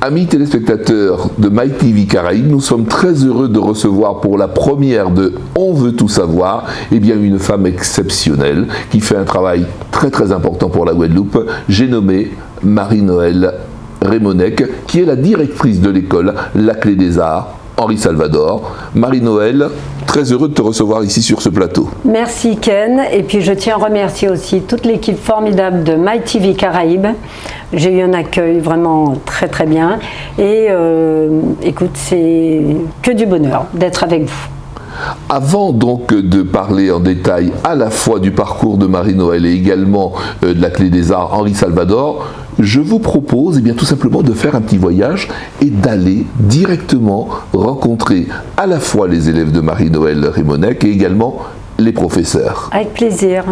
Amis téléspectateurs de MyTV Caraïbes, nous sommes très heureux de recevoir pour la première de On veut tout savoir, eh bien une femme exceptionnelle qui fait un travail très important pour la Guadeloupe. J'ai nommé Marie-Noëlle Rémonec, qui est la directrice de l'école La Clé des Arts, Henri Salvador. Marie-Noëlle, très heureux de te recevoir ici sur ce plateau. Merci Ken, et puis je tiens à remercier aussi toute l'équipe formidable de MyTV Caraïbes. J'ai eu un accueil vraiment très bien et écoute, c'est que du bonheur d'être avec vous. Avant donc de parler en détail à la fois du parcours de Marie-Noëlle et également de la Clé des Arts Henri Salvador, je vous propose tout simplement de faire un petit voyage et d'aller directement rencontrer à la fois les élèves de Marie-Noëlle Rémonec et également les professeurs. Avec plaisir.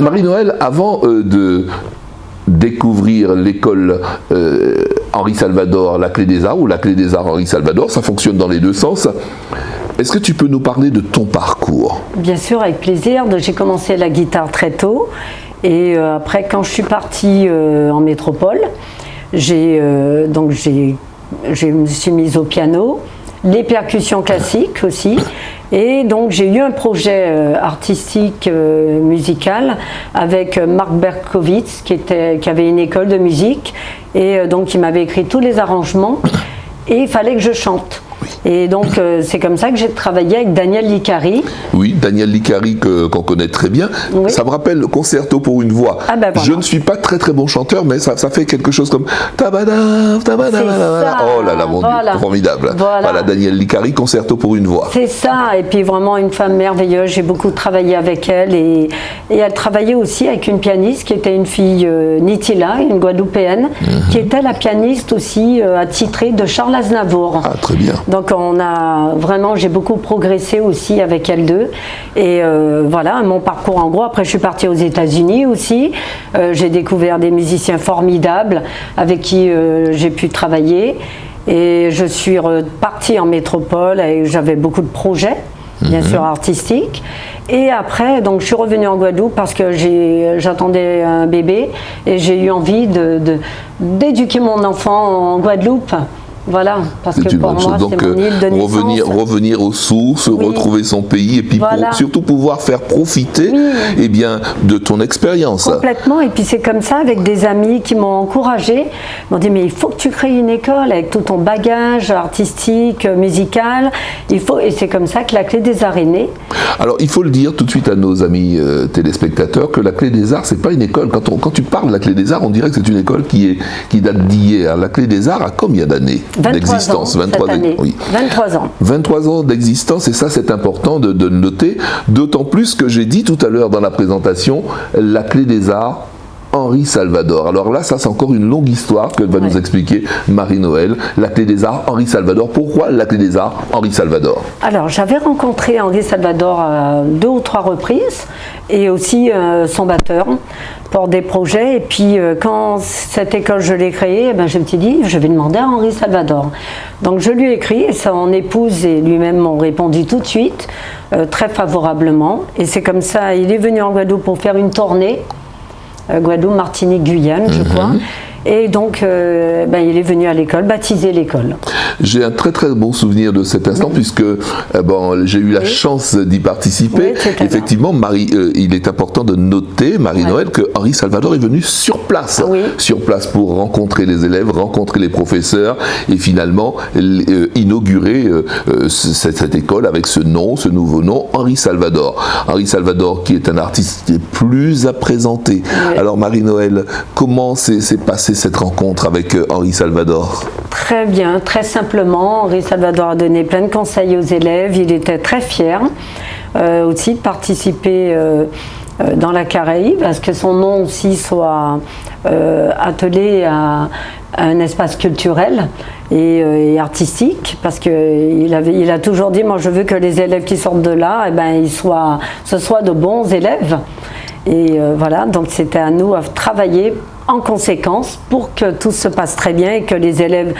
Marie-Noëlle, avant de découvrir l'école Henri Salvador, la Clé des Arts, ou la Clé des Arts Henri Salvador, ça fonctionne dans les deux sens. Est-ce que tu peux nous parler de ton parcours? Bien sûr, avec plaisir. J'ai commencé la guitare très tôt et après, quand je suis partie en métropole, je me suis mise au piano, les percussions classiques aussi. Et donc j'ai eu un projet artistique musical avec Marc Berkowitz qui avait une école de musique et donc il m'avait écrit tous les arrangements et il fallait que je chante. Et donc c'est comme ça que j'ai travaillé avec Daniel Licari. Oui, Daniel Licari qu'on connaît très bien. Oui. Ça me rappelle le Concerto pour une voix. Ah ben voilà. Je ne suis pas très bon chanteur, mais ça fait quelque chose comme tabada, tabada, oh là là, mon Dieu, formidable. Voilà, Daniel Licari, Concerto pour une voix. C'est ça, et puis vraiment une femme merveilleuse. J'ai beaucoup travaillé avec elle et elle travaillait aussi avec une pianiste qui était une fille Nitila, une Guadeloupéenne, qui était la pianiste aussi attitrée de Charles Aznavour. Ah, très bien. Donc j'ai beaucoup progressé aussi avec elles deux. Et voilà, mon parcours en gros. Après, je suis partie aux États-Unis aussi. J'ai découvert des musiciens formidables avec qui j'ai pu travailler. Et je suis repartie en métropole et j'avais beaucoup de projets, bien sûr artistiques. Et après, donc, je suis revenue en Guadeloupe parce que j'attendais un bébé et j'ai eu envie d'éduquer mon enfant en Guadeloupe. Voilà, parce que pour moi, c'est mon île de naissance. Revenir aux sources, retrouver son pays et puis surtout pouvoir faire profiter de ton expérience. Complètement, et puis c'est comme ça avec des amis qui m'ont encouragée, m'ont dit mais il faut que tu crées une école avec tout ton bagage artistique, musical, et c'est comme ça que la Clé des Arts est née. Alors il faut le dire tout de suite à nos amis téléspectateurs que la Clé des Arts, c'est pas une école. Quand tu parles de la Clé des Arts, on dirait que c'est une école qui date d'hier. La Clé des Arts a combien d'années d'existence? 23 ans, oui. 23 ans. 23 ans d'existence, et ça c'est important de le noter, d'autant plus que j'ai dit tout à l'heure dans la présentation, la Clé des Arts Henri Salvador. Alors là, ça c'est encore une longue histoire que va nous expliquer Marie-Noëlle. La Clé des Arts Henri Salvador. Pourquoi la Clé des Arts Henri Salvador? Alors j'avais rencontré Henri Salvador à 2 ou 3 reprises et aussi son batteur pour des projets. Et puis quand cette école je l'ai créée, je me suis dit je vais demander à Henri Salvador. Donc je lui ai écrit et son épouse et lui-même m'ont répondu tout de suite, très favorablement. Et c'est comme ça, il est venu en Guadeloupe pour faire une tournée, Guadeloupe, Martinique, Guyane, je crois. Et donc, il est venu à l'école, baptiser l'école. J'ai un très très bon souvenir de cet instant puisque j'ai eu la chance d'y participer. Effectivement, il est important de noter, Marie-Noël, que Henri Salvador est venu sur place pour rencontrer les élèves, rencontrer les professeurs et finalement inaugurer cette école avec ce nouveau nom, Henri Salvador. Henri Salvador qui est un artiste plus à présenter. Alors Marie-Noël, comment s'est passée cette rencontre avec Henri Salvador? Très bien, très simplement. Henri Salvador a donné plein de conseils aux élèves. Il était très fier aussi de participer dans la Caraïbe, parce que son nom aussi soit attelé à un espace culturel et artistique, parce qu'il a toujours dit, moi je veux que les élèves qui sortent de là, ce soient de bons élèves. Et voilà, donc c'était à nous à travailler en conséquence pour que tout se passe très bien et que les élèves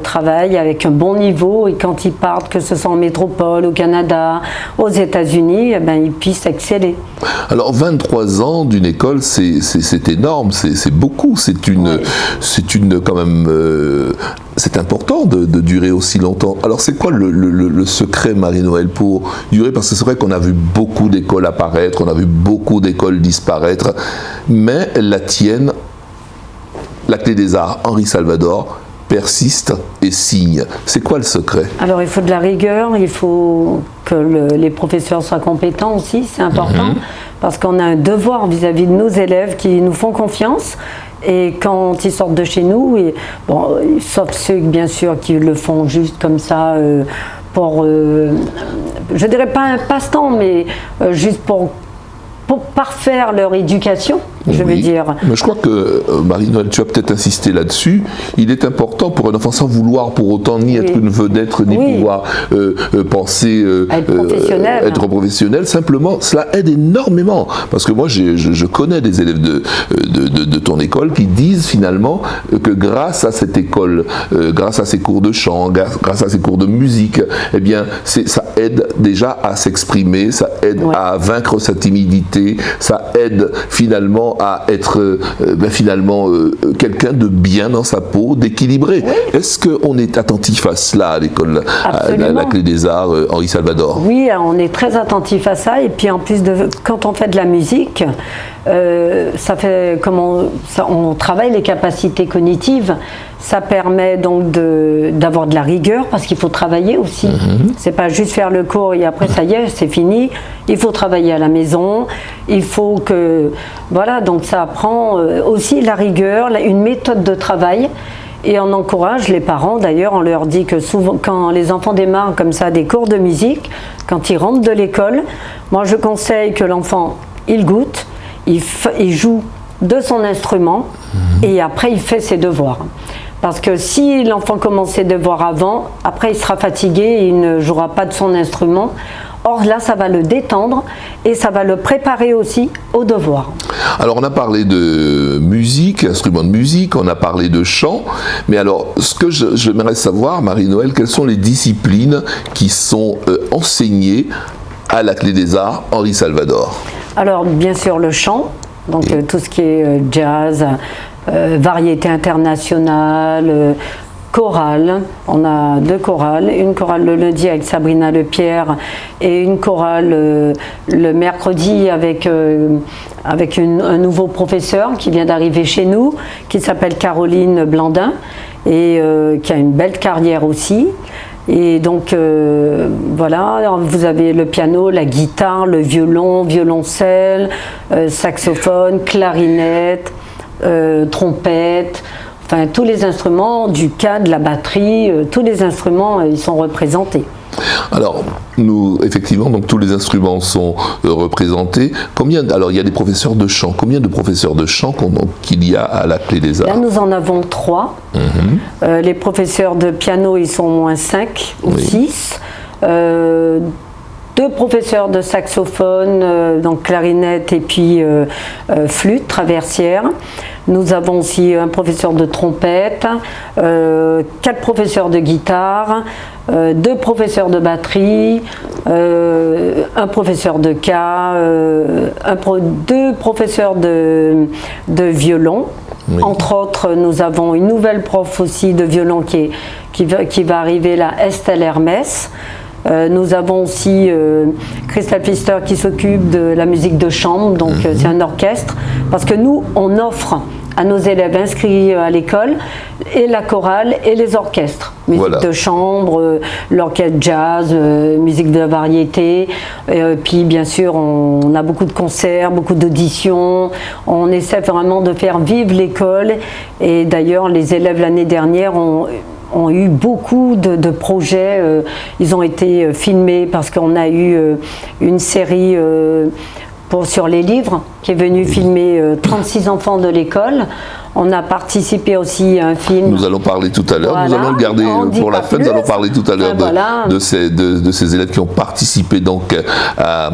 travaillent avec un bon niveau et quand ils partent, que ce soit en métropole, au Canada, aux États-Unis, ils puissent exceller. Alors 23 ans d'une école, c'est énorme, c'est beaucoup, c'est quand même c'est important de durer aussi longtemps. Alors c'est quoi le secret, Marie-Noël, pour durer? Parce que c'est vrai qu'on a vu beaucoup d'écoles apparaître, on a vu beaucoup d'écoles disparaître, mais la tienne, la Clé des Arts, Henri Salvador, persiste et signe. C'est quoi le secret? Alors il faut de la rigueur, il faut que les professeurs soient compétents aussi, c'est important, parce qu'on a un devoir vis-à-vis de nos élèves qui nous font confiance. Et quand ils sortent de chez nous, sauf ceux bien sûr qui le font juste comme ça pour, je dirais pas un passe-temps, mais juste pour parfaire leur éducation, je veux dire. Mais je crois que, Marie-Noël, tu as peut-être insisté là-dessus, il est important pour un enfant, sans vouloir pour autant ni être une vedette, ni pouvoir penser être professionnel, simplement, cela aide énormément. Parce que moi, je connais des élèves de ton école qui disent finalement que grâce à cette école, grâce à ces cours de chant, grâce à ces cours de musique, eh bien, ça aide déjà à s'exprimer, ça aide à vaincre sa timidité, ça aide finalement à être quelqu'un de bien dans sa peau, d'équilibré. Est-ce qu'on est attentif à cela à l'école, à la Clé des Arts, Henri Salvador? Oui, on est très attentif à ça. Et puis en plus, quand on fait de la musique, on travaille les capacités cognitives. Ça permet donc d'avoir de la rigueur parce qu'il faut travailler aussi. C'est pas juste faire le cours et après ça y est, c'est fini. Il faut travailler à la maison. Il faut que donc ça apprend aussi la rigueur, une méthode de travail. Et on encourage les parents, d'ailleurs, on leur dit que souvent, quand les enfants démarrent comme ça des cours de musique, quand ils rentrent de l'école, moi je conseille que l'enfant, il goûte, il joue de son instrument et après il fait ses devoirs. Parce que si l'enfant commence ses devoirs avant, après il sera fatigué et il ne jouera pas de son instrument. Or là, ça va le détendre et ça va le préparer aussi aux devoirs. Alors on a parlé de musique, instruments de musique, on a parlé de chant, mais alors ce que j'aimerais savoir, Marie-Noël, quelles sont les disciplines qui sont enseignées à la Clé des Arts, Henri Salvador? Alors bien sûr le chant, donc tout ce qui est jazz, variété internationale, chorale. On a 2 chorales, une chorale le lundi avec Sabrina Lepierre et une chorale le mercredi avec un nouveau professeur qui vient d'arriver chez nous, qui s'appelle Caroline Blandin et qui a une belle carrière aussi. Et donc vous avez le piano, la guitare, le violon, violoncelle, saxophone, clarinette, trompette. Enfin, tous les instruments, du cadre, la batterie, tous les instruments, ils sont représentés. Alors, effectivement, donc tous les instruments sont représentés. Alors, il y a des professeurs de chant. Combien de professeurs de chant qu'il y a à la Clé des Arts? Là, nous en avons 3. Les professeurs de piano, ils sont au moins 5 ou 6. 2 professeurs de saxophone, donc clarinette et puis flûte traversière. Nous avons aussi un professeur de trompette, 4 professeurs de guitare, 2 professeurs de batterie, un professeur de chœur, 2 professeurs de violon. Oui. Entre autres, nous avons une nouvelle prof aussi de violon qui va arriver là, Estelle Hermès. Nous avons aussi Christelle Pfister qui s'occupe de la musique de chambre, donc c'est un orchestre, parce que nous, on offre à nos élèves inscrits à l'école et la chorale et les orchestres. Musique de chambre, l'orchestre jazz, musique de variété, puis bien sûr on a beaucoup de concerts, beaucoup d'auditions, on essaie vraiment de faire vivre l'école et d'ailleurs les élèves l'année dernière ont eu beaucoup de projets, ils ont été filmés parce qu'on a eu une série sur les livres qui est venue filmer 36 enfants de l'école. On a participé aussi à un film. Nous allons parler tout à l'heure, nous allons le garder pour la fin, nous allons parler tout à l'heure de ces élèves qui ont participé donc à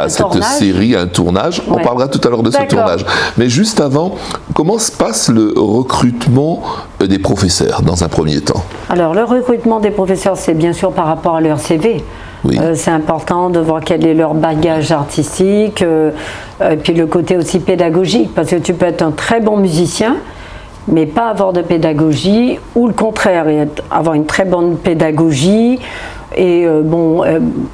cette série, à un tournage. On parlera tout à l'heure de ce tournage. Mais juste avant, comment se passe le recrutement des professeurs dans un premier temps? Alors le recrutement des professeurs, c'est bien sûr par rapport à leur CV. Oui. C'est important de voir quel est leur bagage artistique, et puis le côté aussi pédagogique, parce que tu peux être un très bon musicien, mais pas avoir de pédagogie, ou le contraire, avoir une très bonne pédagogie, et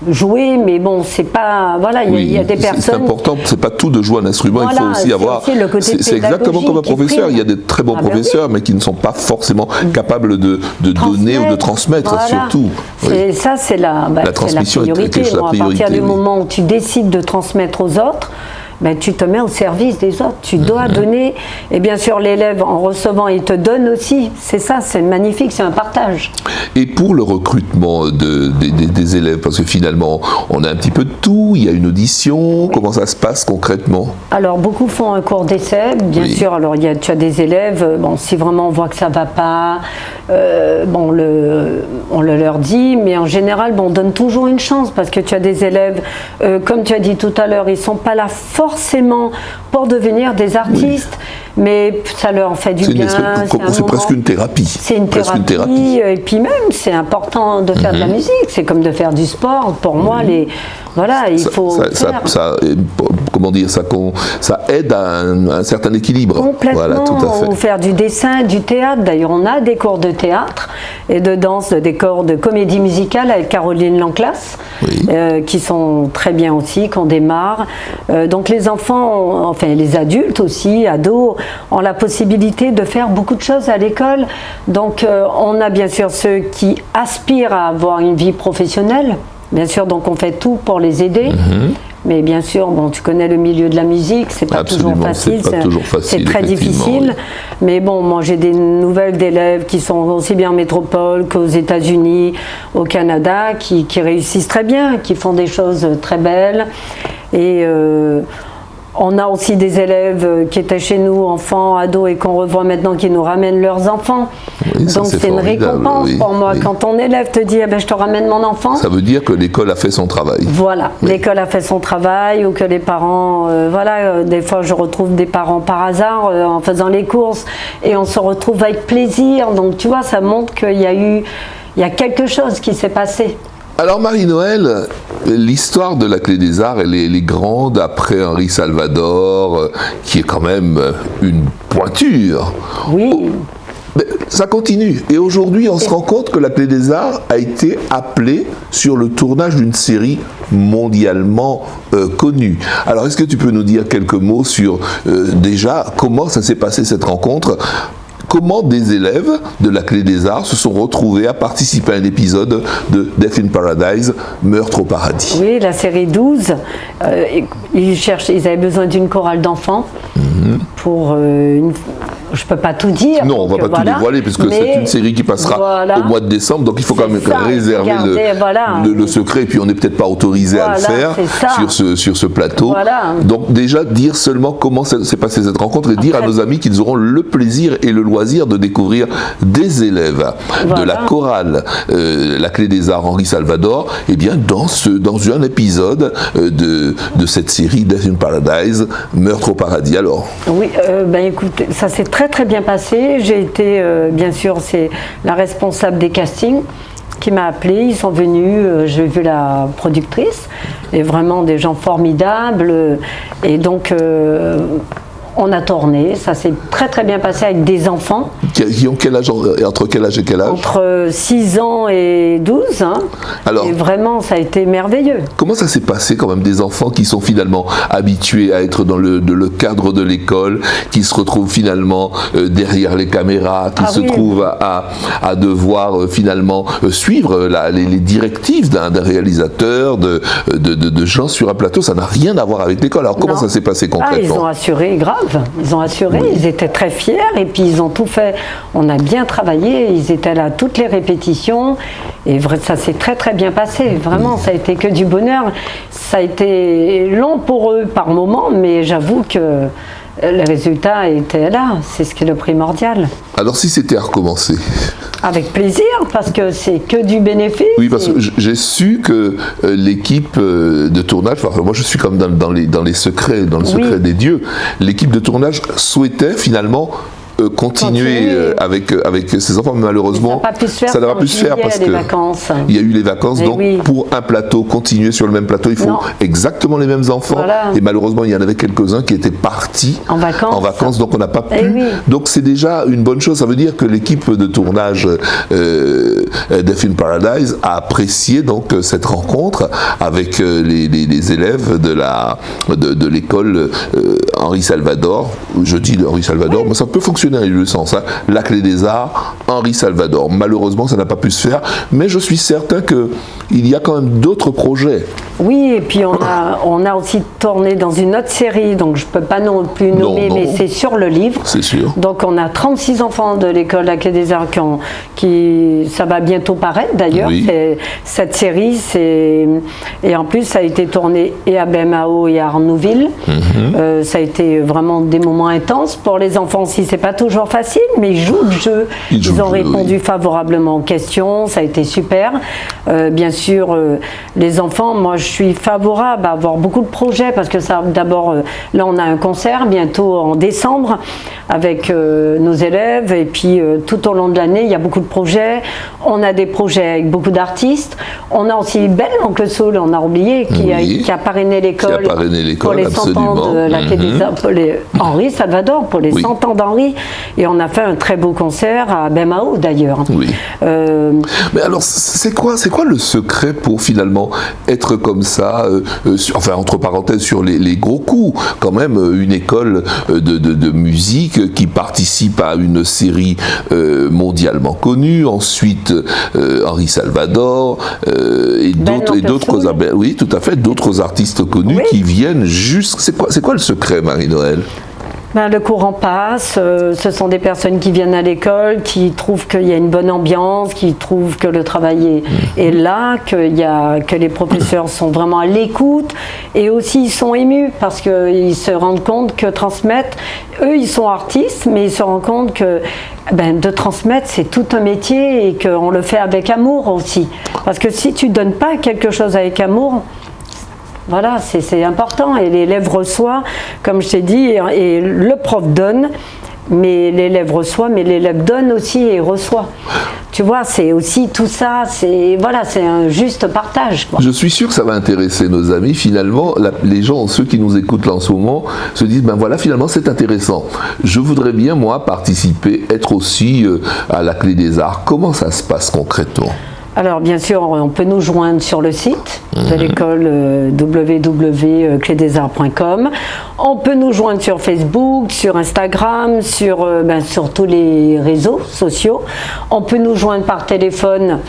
jouer, mais bon, c'est pas... Voilà, il y a des personnes... C'est important, c'est pas tout de jouer un instrument, il faut aussi avoir... C'est exactement comme un professeur, il y a des très bons professeurs, mais qui ne sont pas forcément capables de donner ou de transmettre, surtout. Oui. Ça, c'est la transmission, la priorité. À partir du moment où tu décides de transmettre aux autres, ben, tu te mets au service des autres, tu dois donner, et bien sûr l'élève en recevant il te donne aussi, c'est ça, c'est magnifique, c'est un partage. Et pour le recrutement des élèves, parce que finalement on a un petit peu de tout, il y a une audition, comment ça se passe concrètement? Alors beaucoup font un cours d'essai, bien sûr, alors tu as des élèves, bon, si vraiment on voit que ça ne va pas, on le leur dit, mais en général on donne toujours une chance, parce que tu as des élèves, comme tu as dit tout à l'heure, ils ne sont pas là forcément pour devenir des artistes, mais ça leur fait du bien. C'est presque une thérapie. C'est une thérapie, et puis même c'est important de faire de la musique, c'est comme de faire du sport. Pour moi, il faut comment dire, ça aide à un certain équilibre. Complètement. Voilà, tout à fait. Ou faire du dessin, du théâtre. D'ailleurs, on a des cours de théâtre et de danse, des cours de comédie musicale avec Caroline Lanclas, qui sont très bien aussi, qu'on démarre. Donc les enfants, enfin les adultes aussi, ados, ont la possibilité de faire beaucoup de choses à l'école. Donc on a bien sûr ceux qui aspirent à avoir une vie professionnelle. Bien sûr, donc on fait tout pour les aider. Mais bien sûr, bon, tu connais le milieu de la musique, c'est pas toujours facile, c'est très difficile. Oui. Mais bon, moi j'ai des nouvelles d'élèves qui sont aussi bien en métropole qu'aux États-Unis, au Canada, qui réussissent très bien, qui font des choses très belles. Et on a aussi des élèves qui étaient chez nous, enfants, ados, et qu'on revoit maintenant, qui nous ramènent leurs enfants. Oui, donc c'est une récompense pour moi. Quand ton élève te dit je te ramène mon enfant. Ça veut dire que l'école a fait son travail. Voilà, l'école a fait son travail, ou que les parents, des fois je retrouve des parents par hasard en faisant les courses, et on se retrouve avec plaisir. Donc tu vois, ça montre qu'il y a quelque chose qui s'est passé. Alors Marie-Noëlle, l'histoire de la Clé des Arts, elle est grande après Henri Salvador, qui est quand même une pointure. Oui. Mais ça continue. Et aujourd'hui, on se rend compte que la Clé des Arts a été appelée sur le tournage d'une série mondialement connue. Alors, est-ce que tu peux nous dire quelques mots sur déjà comment ça s'est passé cette rencontre ? Comment des élèves de la Clé des Arts se sont retrouvés à participer à un épisode de Death in Paradise, Meurtre au paradis? Oui, la série 12, ils avaient besoin d'une chorale d'enfants pour je peux pas tout dire. Non, on va pas tout dévoiler, parce que c'est une série qui passera au mois de décembre, donc il faut quand même réserver le secret, et puis on n'est peut-être pas autorisé à le faire sur ce plateau. Donc déjà, dire seulement comment s'est passée cette rencontre, et dire à nos amis qu'ils auront le plaisir et le loisir de découvrir des élèves de la chorale La Clé des Arts Henri Salvador, et bien dans un épisode de cette série Death in Paradise, Meurtre au paradis. Alors oui, écoute, ça s'est très très bien passé. J'ai été, bien sûr, c'est la responsable des castings qui m'a appelée. Ils sont venus, j'ai vu la productrice, et vraiment des gens formidables. Et donc on a tourné, ça s'est très très bien passé avec des enfants. Qui ont quel âge, entre quel âge et quel âge? Entre 6 ans et 12. Alors, et vraiment, ça a été merveilleux. Comment ça s'est passé quand même, des enfants qui sont finalement habitués à être dans le cadre de l'école, qui se retrouvent finalement derrière les caméras, qui se trouvent à devoir finalement suivre les directives d'un réalisateur, de gens sur un plateau? Ça n'a rien à voir avec l'école. Alors comment ça s'est passé concrètement? Ils ont assuré, grave. Ils ont assuré, ils étaient très fiers, et puis ils ont tout fait. On a bien travaillé, ils étaient là toutes les répétitions, et ça s'est très très bien passé. Vraiment, ça a été que du bonheur. Ça a été long pour eux par moments, mais j'avoue que le résultat était là. C'est ce qui est le primordial. Alors si c'était à recommencer? Avec plaisir, parce que c'est que du bénéfice. Oui, parce que j'ai su que l'équipe de tournage, enfin, moi je suis comme dans les secrets, dans le secret des dieux, l'équipe de tournage souhaitait finalement continuer avec ses enfants, mais malheureusement ça n'a pas pu se faire parce qu'il y a eu les vacances, donc pour un plateau, continuer sur le même plateau, il faut exactement les mêmes enfants, et malheureusement il y en avait quelques-uns qui étaient partis en vacances, donc on n'a pas pu, donc c'est déjà une bonne chose. Ça veut dire que l'équipe de tournage Death in Paradise a apprécié donc cette rencontre avec les élèves de l'école Henri Salvador. Je dis Henri Salvador, mais ça peut fonctionner dans les deux sens, hein. La Clé des Arts, Henri Salvador. Malheureusement, ça n'a pas pu se faire, mais je suis certain qu'il y a quand même d'autres projets. Oui, et puis on a aussi tourné dans une autre série, donc je ne peux pas non plus nommer, mais c'est sur le livre. C'est sûr. Donc on a 36 enfants de l'école La Clé des Arts qui ça va bientôt paraître d'ailleurs. Cette série, et en plus ça a été tourné et à Bemao et à Arnouville. Ça a été vraiment des moments intenses pour les enfants aussi. C'est pas toujours facile, mais ils jouent le jeu. Ils ont répondu favorablement aux questions. Ça a été super. Bien sûr, les enfants, moi je suis favorable à avoir beaucoup de projets, parce que ça, d'abord, là on a un concert bientôt en décembre avec nos élèves, et puis tout au long de l'année il y a beaucoup de projets. On a des projets avec beaucoup d'artistes. On a aussi Belle Oncle Soul, on a oublié, qui a parrainé l'école pour les 100 ans de la Clé des Arts, pour les Henri Salvador, pour les 100 ans d'Henri, et on a fait un très beau concert à Bemao d'ailleurs. Mais alors c'est quoi le secret pour finalement être comme ça, enfin entre parenthèses sur les gros coups, quand même une école de musique qui participe à une série mondialement connue, ensuite Henri Salvador et d'autres, oui tout à fait, d'autres artistes connus qui viennent juste. C'est quoi le secret, Marie-Noël? Le courant passe, ce sont des personnes qui viennent à l'école, qui trouvent qu'il y a une bonne ambiance, qui trouvent que le travail est là, que les professeurs sont vraiment à l'écoute, et aussi ils sont émus parce qu'ils se rendent compte que transmettre, eux ils sont artistes, mais ils se rendent compte que de transmettre c'est tout un métier, et qu'on le fait avec amour aussi. Parce que si tu ne donnes pas quelque chose avec amour, voilà, c'est important, et l'élève reçoit, comme je t'ai dit, et le prof donne, mais l'élève reçoit, mais l'élève donne aussi et reçoit. Tu vois, c'est aussi tout ça, c'est un juste partage, quoi. Je suis sûr que ça va intéresser nos amis. Finalement, les gens, ceux qui nous écoutent là en ce moment, se disent, finalement c'est intéressant. Je voudrais bien, moi, participer, être aussi à la Clé des Arts. Comment ça se passe concrètement ? Alors bien sûr, on peut nous joindre sur le site de l'école www.clédesarts.com. On peut nous joindre sur Facebook, sur Instagram, sur tous les réseaux sociaux. On peut nous joindre par téléphone.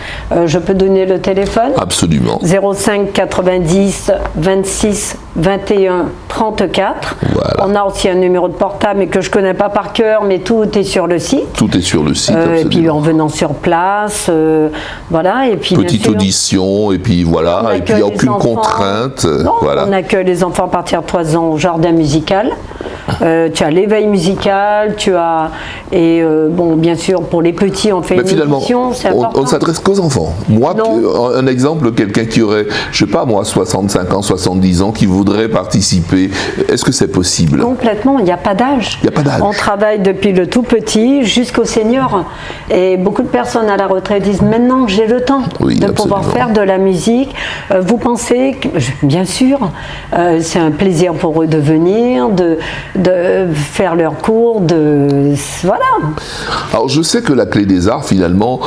Je peux donner le téléphone ? Absolument. 05 90 26 21 34. Voilà. On a aussi un numéro de portable, mais que je ne connais pas par cœur, mais tout est sur le site. Tout est sur le site, et puis en venant sur place, voilà. Et puis, petite bien sûr, audition, et puis voilà, et puis il n'y a aucune contrainte. Non, voilà. On accueille les enfants à partir de 3 ans au jardin musical. Tu as l'éveil musical, tu as. Et bon, bien sûr, pour les petits, on fait Mais une finalement, émission, c'est on important. ne s'adresse qu'aux enfants. Moi, un exemple, quelqu'un qui aurait, je sais pas moi, 65 ans, 70 ans, qui voudrait participer, est-ce que c'est possible? Complètement, il n'y a pas d'âge. Il n'y a pas d'âge. On travaille depuis le tout petit jusqu'au senior. Et beaucoup de personnes à la retraite disent maintenant que j'ai le temps de pouvoir faire de la musique. Vous pensez que, bien sûr, c'est un plaisir pour eux de venir, de faire leurs cours, voilà. Alors je sais que la Clé des Arts finalement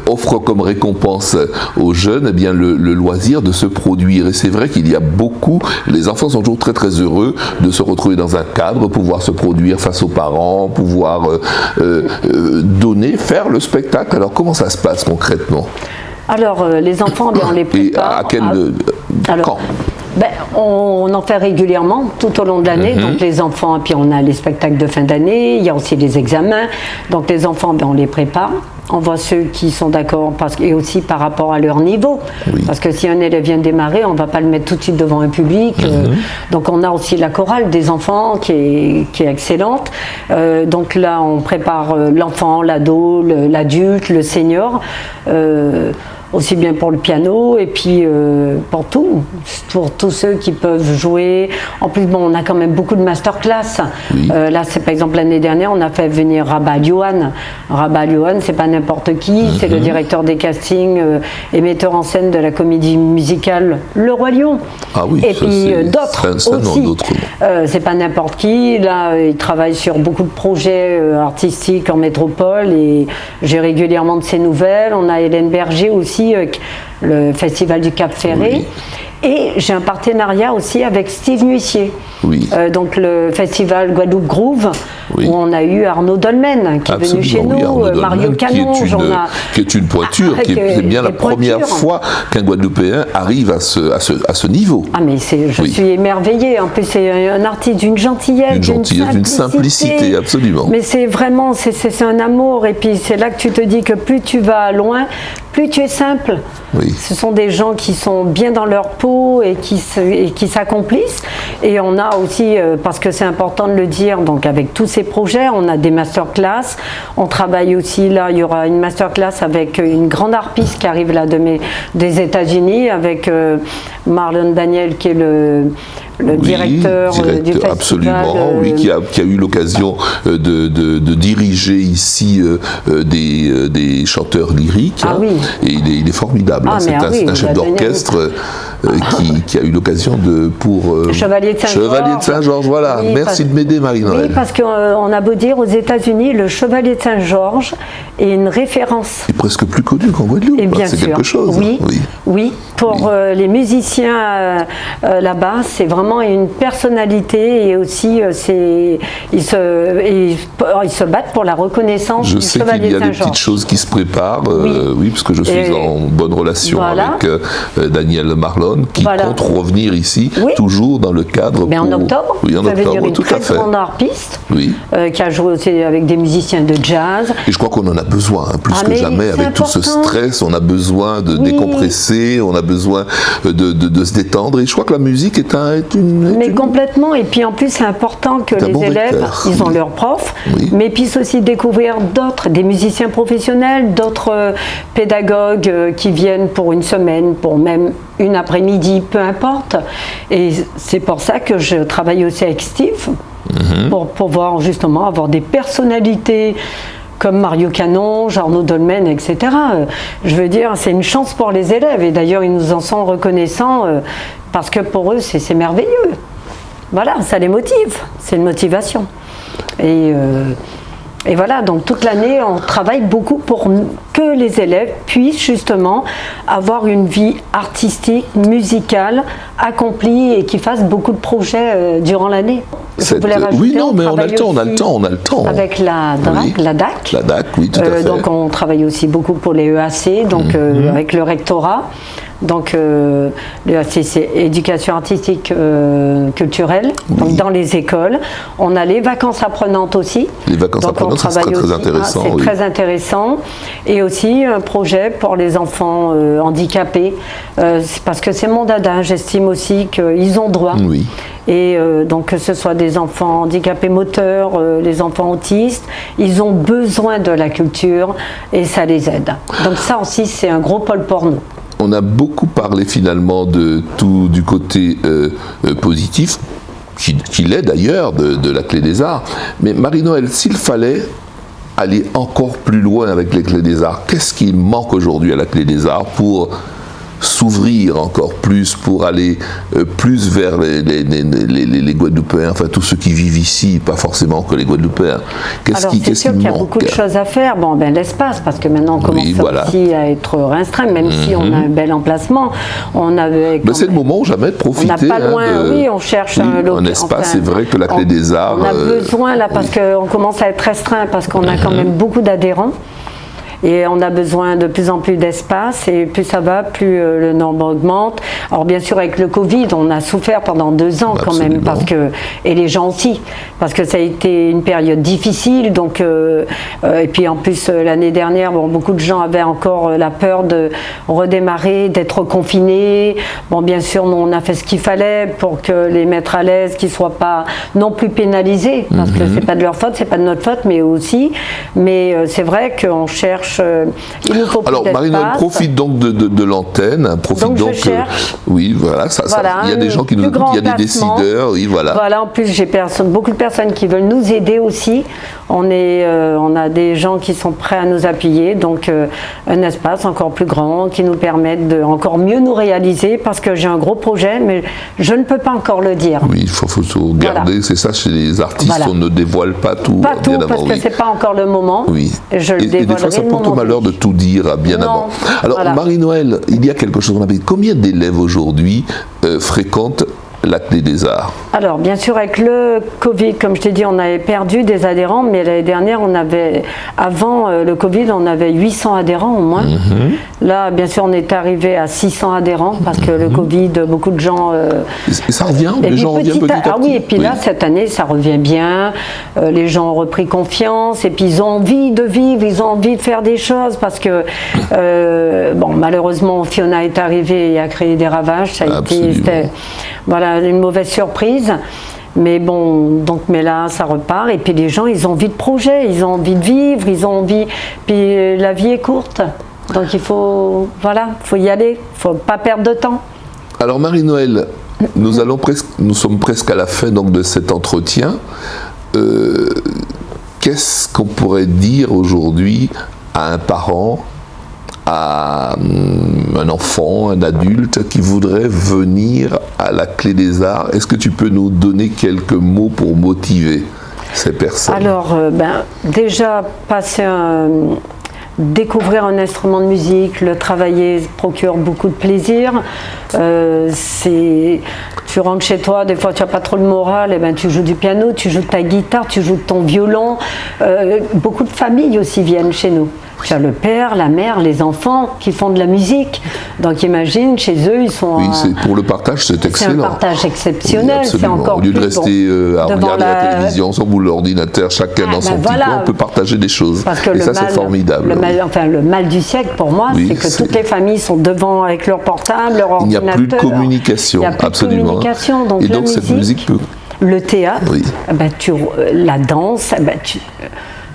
offre comme récompense aux jeunes eh bien, le loisir de se produire, et c'est vrai qu'il y a beaucoup, les enfants sont toujours très très heureux de se retrouver dans un cadre, pouvoir se produire face aux parents, pouvoir donner, faire le spectacle. Alors comment ça se passe concrètement? Alors les enfants, on les prépare. Et à quel quand? On en fait régulièrement tout au long de l'année, donc les enfants, et puis on a les spectacles de fin d'année, il y a aussi les examens, donc les enfants, on les prépare, on voit ceux qui sont d'accord, et aussi par rapport à leur niveau, parce que si un élève vient de démarrer, on ne va pas le mettre tout de suite devant un public, donc on a aussi la chorale des enfants qui est excellente, donc là on prépare l'enfant, l'ado, l'adulte, le senior, aussi bien pour le piano et puis pour tous ceux qui peuvent jouer. En plus, on a quand même beaucoup de masterclass. Là, c'est par exemple l'année dernière, on a fait venir Rabat Johan. Rabat Johan, c'est pas n'importe qui, c'est le directeur des castings et metteur en scène de la comédie musicale Le Roi Lion. Ah oui, et puis d'autres aussi. C'est pas n'importe qui. Là, il travaille sur beaucoup de projets artistiques en métropole et j'ai régulièrement de ses nouvelles. On a Hélène Berger aussi, le Festival du Cap Ferré. Et j'ai un partenariat aussi avec Steve Nuissier. Donc le festival Guadeloupe Groove, où on a eu Arnaud Dolmen qui est venu chez nous, Mario Canon. Qui est une pointure, c'est bien la première fois qu'un Guadeloupéen arrive à ce niveau. Ah mais je suis émerveillée, en plus c'est un artiste d'une gentillesse, d'une simplicité, absolument. Mais c'est vraiment, c'est un amour, et puis c'est là que tu te dis que plus tu vas loin, plus tu es simple. Ce sont des gens qui sont bien dans leur peau et qui s'accomplissent. Et on a aussi, parce que c'est important de le dire, donc avec tous ces projets, on a des masterclass. On travaille aussi, là, il y aura une masterclass avec une grande harpiste qui arrive là des États-Unis, avec Marlon Daniel qui est le directeur du festival. Absolument, qui a eu l'occasion de diriger ici des chanteurs lyriques. Et il est formidable. C'est un chef d'orchestre qui a eu l'occasion pour Chevalier de Saint-Georges. Voilà. Merci de m'aider, Marie-Noël. Oui, parce qu'on a beau dire, aux États-Unis, le Chevalier de Saint-Georges est une référence. Il est presque plus connu qu'en Guadeloupe. C'est quelque chose. Oui. Pour les musiciens là-bas, c'est vraiment une personnalité, et aussi ils se battent pour la reconnaissance du Chevalier de Saint-Georges. Je sais qu'il y a des petites choses qui se préparent, parce que je suis en bonne relation avec Daniel Marlon, qui compte revenir ici, toujours dans le cadre. En octobre, en octobre, une très grande harpiste qui a joué aussi avec des musiciens de jazz. Et je crois qu'on en a besoin, plus que jamais, avec tout ce stress, on a besoin de décompresser, on a besoin de se détendre, et je crois que la musique est Mais complètement, et puis en plus c'est important que les élèves, ils ont leurs profs, mais puissent aussi découvrir des musiciens professionnels, d'autres pédagogues qui viennent pour une semaine, pour même une après-midi, peu importe. Et c'est pour ça que je travaille aussi avec Steve, pour pouvoir justement avoir des personnalités comme Mario Canon, Arnaud Dolmen, etc. Je veux dire, c'est une chance pour les élèves, et d'ailleurs ils nous en sont reconnaissants, parce que pour eux c'est merveilleux. Voilà, ça les motive, c'est une motivation. Et voilà, donc toute l'année, on travaille beaucoup pour que les élèves puissent justement avoir une vie artistique, musicale, accomplie, et qu'ils fassent beaucoup de projets durant l'année. Oui, non, mais on a le temps. Avec la DAC. La DAC, oui, tout à fait. Donc on travaille aussi beaucoup pour les EAC, donc avec le rectorat. Donc, c'est éducation artistique culturelle, donc dans les écoles. On a les vacances apprenantes aussi. Les vacances apprenantes, c'est très intéressant. C'est très intéressant. Et aussi un projet pour les enfants handicapés, parce que c'est mon dada. J'estime aussi qu'ils ont droit. Oui. Et donc que ce soit des enfants handicapés moteurs, les enfants autistes, ils ont besoin de la culture et ça les aide. Donc ça aussi, c'est un gros pôle pour nous. On a beaucoup parlé finalement de tout du côté positif, qui l'est d'ailleurs, de la Clé des Arts. Mais Marie-Noëlle, s'il fallait aller encore plus loin avec les Clés des Arts, qu'est-ce qui manque aujourd'hui à la Clé des Arts pour s'ouvrir encore plus, pour aller plus vers les Guadeloupéens, enfin tous ceux qui vivent ici, pas forcément que les Guadeloupéens. C'est sûr qu'il y a beaucoup de choses à faire. Bon, l'espace, parce que maintenant on commence aussi à être restreint, même si on a un bel emplacement. C'est le moment jamais de profiter. On n'a pas loin, on cherche un espace. C'est vrai que la Clé des Arts. On a besoin là, parce qu'on commence à être restreint, parce qu'on a quand même beaucoup d'adhérents. Et on a besoin de plus en plus d'espace, et plus ça va, plus le nombre augmente. Alors bien sûr, avec le Covid, on a souffert pendant 2 ans quand même, et les gens aussi, parce que ça a été une période difficile. Donc, et puis en plus, l'année dernière, beaucoup de gens avaient encore la peur de redémarrer, d'être confinés. Bon, bien sûr, nous, on a fait ce qu'il fallait pour que les mettre à l'aise, qu'ils ne soient pas non plus pénalisés, parce que c'est pas de leur faute, c'est pas de notre faute, mais aussi. Mais c'est vrai qu'on cherche. Il nous faut plus d'espace. Marie-Noëlle profite donc de l'antenne. Je cherche. Oui, voilà, il y a des gens qui nous écoutent, il y a des décideurs, oui, voilà. Voilà, en plus, j'ai beaucoup de personnes qui veulent nous aider aussi. On a des gens qui sont prêts à nous appuyer, donc un espace encore plus grand qui nous permette de encore mieux nous réaliser, parce que j'ai un gros projet, mais je ne peux pas encore le dire. Oui, il faut garder, c'est ça chez les artistes, on ne dévoile pas tout. Pas tout, parce que c'est pas encore le moment. Oui. Je le dévoilerai. Et des fois, ça porte au malheur de tout dire bien avant. Alors, Marie-Noëlle, il y a quelque chose qu'on appelle. Combien d'élèves aujourd'hui fréquentent la Clé des Arts? Alors, bien sûr, avec le Covid, comme je t'ai dit, on avait perdu des adhérents, mais l'année dernière, avant le Covid, on avait 800 adhérents au moins. Là, bien sûr, on est arrivé à 600 adhérents, parce que le Covid, beaucoup de gens... Et ça revient, les gens reviennent petit à petit. Ah oui, et puis là, cette année, ça revient bien. Les gens ont repris confiance, et puis ils ont envie de vivre, ils ont envie de faire des choses, parce que, malheureusement, Fiona est arrivée et a créé des ravages. Ça a été... Voilà, une mauvaise surprise. Mais mais là, ça repart. Et puis les gens, ils ont envie de projet, ils ont envie de vivre, ils ont envie... Puis la vie est courte. Donc il faut y aller. Il ne faut pas perdre de temps. Alors Marie-Noëlle, nous sommes presque à la fin donc, de cet entretien. Qu'est-ce qu'on pourrait dire aujourd'hui à un parent, à un enfant, un adulte qui voudrait venir à la Clé des Arts? Est-ce que tu peux nous donner quelques mots pour motiver ces personnes? Alors, déjà, découvrir un instrument de musique, le travailler procure beaucoup de plaisir. Tu rentres chez toi, des fois tu n'as pas trop le moral, et tu joues du piano, tu joues de ta guitare, tu joues de ton violon. Beaucoup de familles aussi viennent chez nous. Tu as le père, la mère, les enfants qui font de la musique. Donc imagine, chez eux, ils sont... Oui, pour le partage, c'est excellent. C'est un partage exceptionnel. Oui, c'est encore au lieu de rester à regarder la télévision, sans bout l'ordinateur, chacun dans son petit coin, on peut partager des choses. Parce que c'est formidable. Le mal du siècle, pour moi, c'est que toutes les familles sont devant avec leur portable, leur ordinateur. Il n'y a plus de communication, absolument. Donc, et donc cette musique peut... Le théâtre, la danse,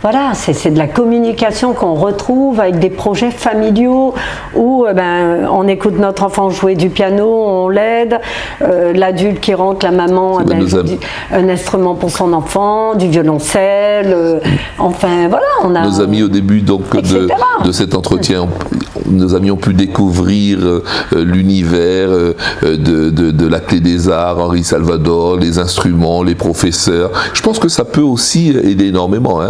voilà, c'est de la communication qu'on retrouve avec des projets familiaux où on écoute notre enfant jouer du piano, on l'aide, l'adulte qui rentre, la maman, joue un instrument pour son enfant, du violoncelle, on a... Nos amis au début donc de cet entretien, nos amis ont pu découvrir l'univers de la Clé des Arts, Henri Salvador, les instruments, les professeurs. Je pense que ça peut aussi aider énormément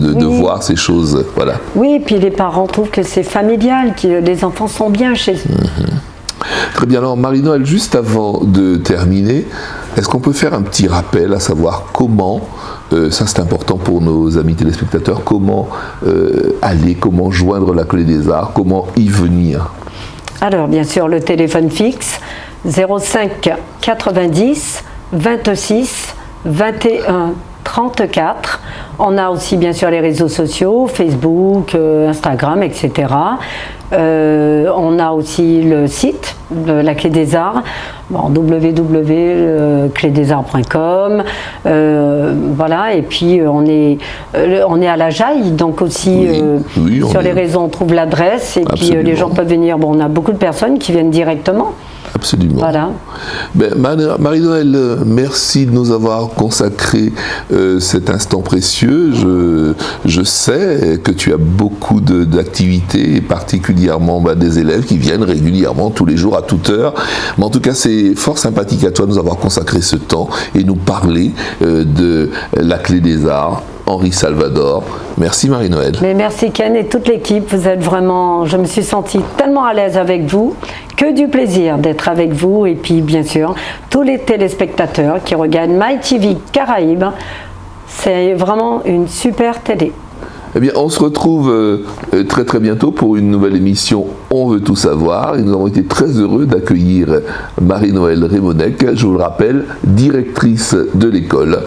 de voir ces choses. Voilà. Oui, et puis les parents trouvent que c'est familial, que les enfants sont bien chez eux. Très bien. Alors Marie-Noëlle, juste avant de terminer, est-ce qu'on peut faire un petit rappel, à savoir comment, ça c'est important pour nos amis téléspectateurs, comment aller, comment joindre la Clé des Arts, comment y venir? Alors, bien sûr, le téléphone fixe, 05 90 26 21 34. On a aussi bien sûr les réseaux sociaux, Facebook, Instagram, etc. On a aussi le site de la Clé des Arts, www.clédesarts.com. Voilà, et puis on est à la Jaille, donc aussi sur les réseaux on trouve l'adresse, et puis les gens peuvent venir. Bon, on a beaucoup de personnes qui viennent directement. Absolument. Voilà. Ben, Marie-Noëlle, merci de nous avoir consacré cet instant précieux. Je sais que tu as beaucoup d'activités, et particulièrement des élèves qui viennent régulièrement, tous les jours, à toute heure. Mais en tout cas, c'est fort sympathique à toi de nous avoir consacré ce temps et nous parler de la Clé des Arts. Henri Salvador. Merci Marie-Noëlle. Mais merci Ken et toute l'équipe. Vous êtes vraiment, je me suis sentie tellement à l'aise avec vous. Que du plaisir d'être avec vous, et puis bien sûr tous les téléspectateurs qui regardent MyTV Caraïbes. C'est vraiment une super télé. Eh bien, on se retrouve très très bientôt pour une nouvelle émission On veut tout savoir. Et nous avons été très heureux d'accueillir Marie-Noëlle Rémonec, je vous le rappelle, directrice de l'école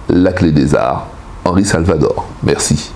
La Clé des Arts, Henri Salvador. Merci.